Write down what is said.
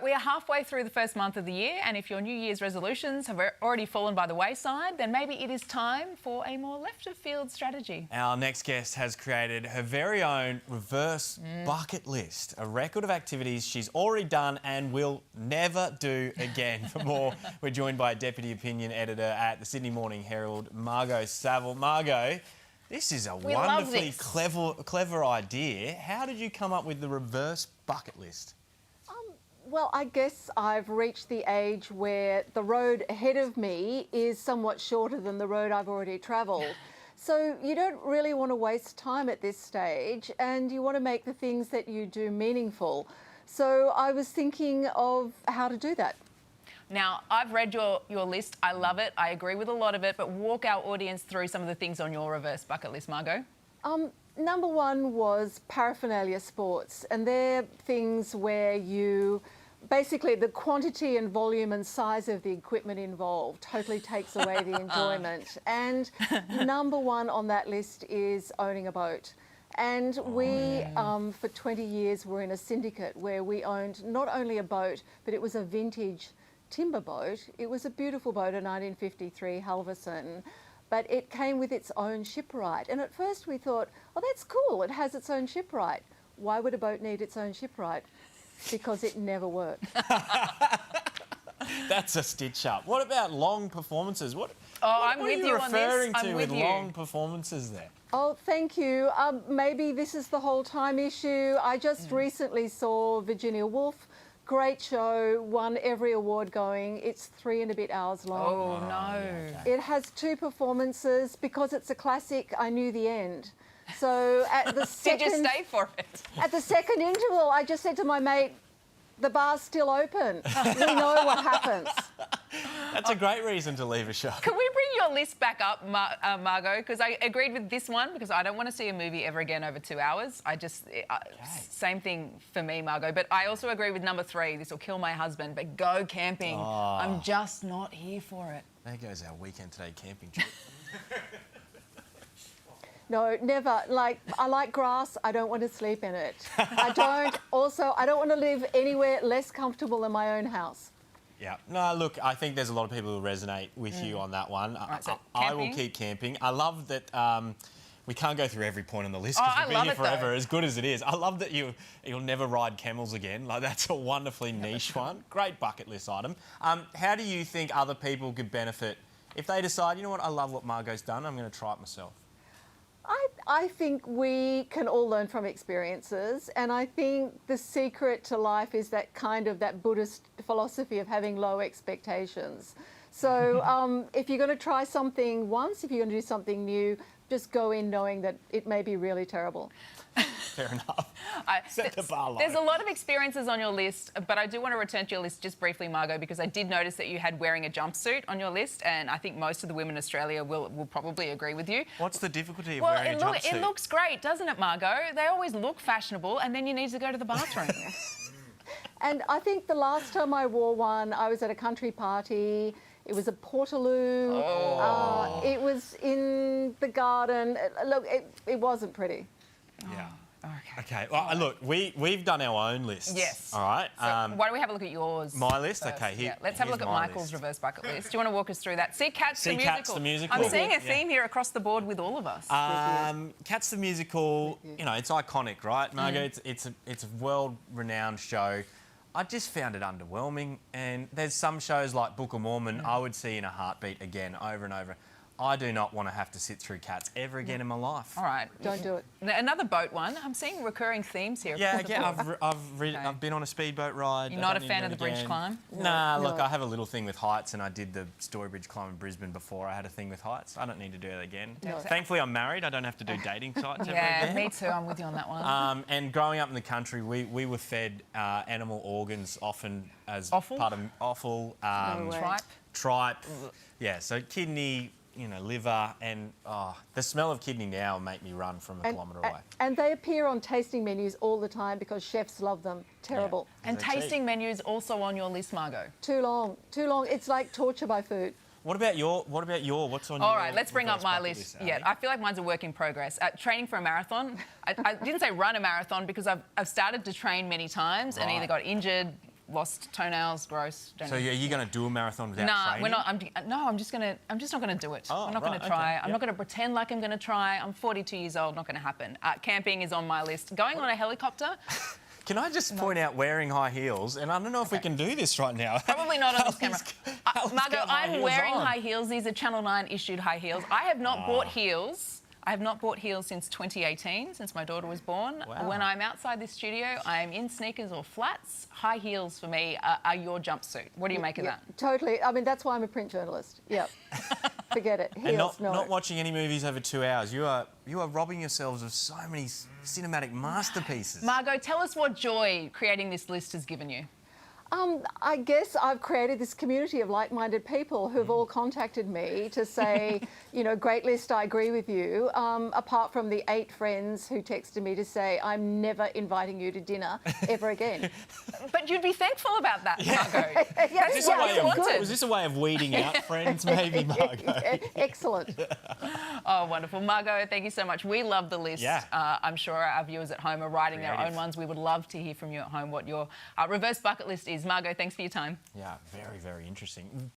we are halfway through the first month of the year, and if your New Year's resolutions have already fallen by the wayside, then maybe it is time for a more left-of-field strategy. Our next guest has created her very own reverse bucket list, a record of activities she's already done and will never do again. For more, we're joined by Deputy Opinion Editor at the Sydney Morning Herald, Margot Saville. Margot, this is a wonderfully clever idea. How did you come up with the reverse bucket list? Well, I guess I've reached the age where the road ahead of me is somewhat shorter than the road I've already travelled. So you don't really want to waste time at this stage, and you want to make the things that you do meaningful. So I was thinking of how to do that. Now, I've read your list. I love it. I agree with a lot of it, but walk our audience through some of the things on your reverse bucket list, Margot. Number one was paraphernalia sports, and they're things where you basically the quantity and volume and size of the equipment involved totally takes away the enjoyment. And number one on that list is owning a boat. And we, for 20 years, were in a syndicate where we owned not only a boat, but it was a vintage timber boat. It was a beautiful boat, a 1953 Halverson. But it came with its own shipwright. And at first we thought, oh, that's cool, it has its own shipwright. Why would a boat need its own shipwright? Because it never worked. That's a stitch up. What about long performances? What I'm are with you you on this. referring to I'm with with you. long performances there? Oh, thank you. Maybe this is the whole time issue. I just recently saw Virginia Woolf. Great show, won every award going. It's 3 and a bit hours long. Oh, no. Yeah, okay. It has 2 performances. Because it's a classic, I knew the end. So at the second... Did you stay for it? At the second interval, I just said to my mate, the bar's still open. We know what happens. That's a great reason to leave a show. Can we bring your list back up, Margot? Because I agreed with this one, because I don't want to see a movie ever again over 2 hours. Same thing for me, Margot. But I also agree with number 3. This will kill my husband, but go camping. Oh. I'm just not here for it. There goes our weekend today camping trip. No, never. Like, I like grass. I don't want to sleep in it. I don't want to live anywhere less comfortable than my own house. Yeah. No, look, I think there's a lot of people who resonate with you on that one. Right, so I will keep camping. I love that we can't go through every point on the list because I we've been love here it, forever, though. as good as it is. I love that you'll never ride camels again. Like, that's a wonderfully niche one. Great bucket list item. How do you think other people could benefit if they decide, you know what, I love what Margot's done, I'm going to try it myself? I think we can all learn from experiences, and I think the secret to life is that Buddhist philosophy of having low expectations. So if you're going to try something once, if you're going to do something new, just go in knowing that it may be really terrible. Fair enough. Set the bar low. There's a lot of experiences on your list, but I do want to return to your list just briefly, Margot, because I did notice that you had wearing a jumpsuit on your list, and I think most of the women in Australia will probably agree with you. What's the difficulty of wearing a jumpsuit? It looks great, doesn't it, Margot? They always look fashionable, and then you need to go to the bathroom. And I think the last time I wore one, I was at a country party. It was a Portaloo. Oh. It was in the garden. Look, it wasn't pretty. Yeah. Okay. Well, look, we've done our own lists. Yes. All right. So why don't we have a look at yours? My list? first? Okay, here. Yeah. Let's have a look at my Michael's list. reverse bucket list. Do you want to walk us through that? See Cats the musical. Cats the musical. I'm seeing a Yeah. theme here across the board with all of us. Cats the musical, you know, it's iconic, right, Margot? It's a world-renowned show. I just found it underwhelming, and there's some shows like Book of Mormon I would see in a heartbeat again, over and over. I do not want to have to sit through Cats ever again in my life. All right. Don't do it. Another boat one. I'm seeing recurring themes here. Yeah, across the again, board. I've been on a speedboat ride. You're I not don't a need fan to of do the it bridge again. climb? Nah, look, No. I have a little thing with heights, and I did the Story Bridge climb in Brisbane before. I had a thing with heights. I don't need to do it again. No. Thankfully, I'm married. I don't have to do dating sites ever Yeah, again. me too. I'm with you on that one. And growing up in the country, we were fed animal organs often as Offal? part of offal, No way. Tripe. tripe. Yeah, so kidney, you know, liver, and the smell of kidney now will make me run from a kilometre away. And they appear on tasting menus all the time because chefs love them. Terrible. Yeah. And Is that cheap? tasting menus also on your list, Margot. Too long. Too long. It's like torture by food. What about your? What's on your? All right, let's bring up reverse my bucket list. Ali? Yeah, I feel like mine's a work in progress. Training for a marathon. I didn't say run a marathon because I've started to train many times and Right. either got injured, lost toenails, gross. Don't So need- are you going to do a marathon without Nah, training? we're not. I'm just not going to do it. Oh, I'm not going right, to try. okay, I'm not going to pretend like I'm going to try. I'm 42 years old. Not going to happen. Camping is on my list. Going on a helicopter. Can I just point out wearing high heels? And I don't know if we can do this right now. Probably not on this camera. Margot, I'm wearing on. high heels. These are Channel 9 issued high heels. I have not bought heels. I have not bought heels since 2018, since my daughter was born. Wow. When I'm outside this studio, I am in sneakers or flats. High heels for me are your jumpsuit. What do you make of that? Totally. I mean, that's why I'm a print journalist. Yep. Forget it. And Heels, no. not watching any movies over 2 hours. You are robbing yourselves of so many cinematic masterpieces. Margot, tell us what joy creating this list has given you. I guess I've created this community of like-minded people who've all contacted me to say, you know, great list, I agree with you. Apart from the 8 friends who texted me to say, I'm never inviting you to dinner ever again. But you'd be thankful about that, Margot. Yes, Is this a way wanted. was this a way of weeding out friends, maybe, Margot? Excellent. Oh, wonderful. Margot, thank you so much. We love the list. Yeah. I'm sure our viewers at home are writing their Creative. own ones. We would love to hear from you at home what your reverse bucket list is. Margot, thanks for your time. Yeah, very, very interesting.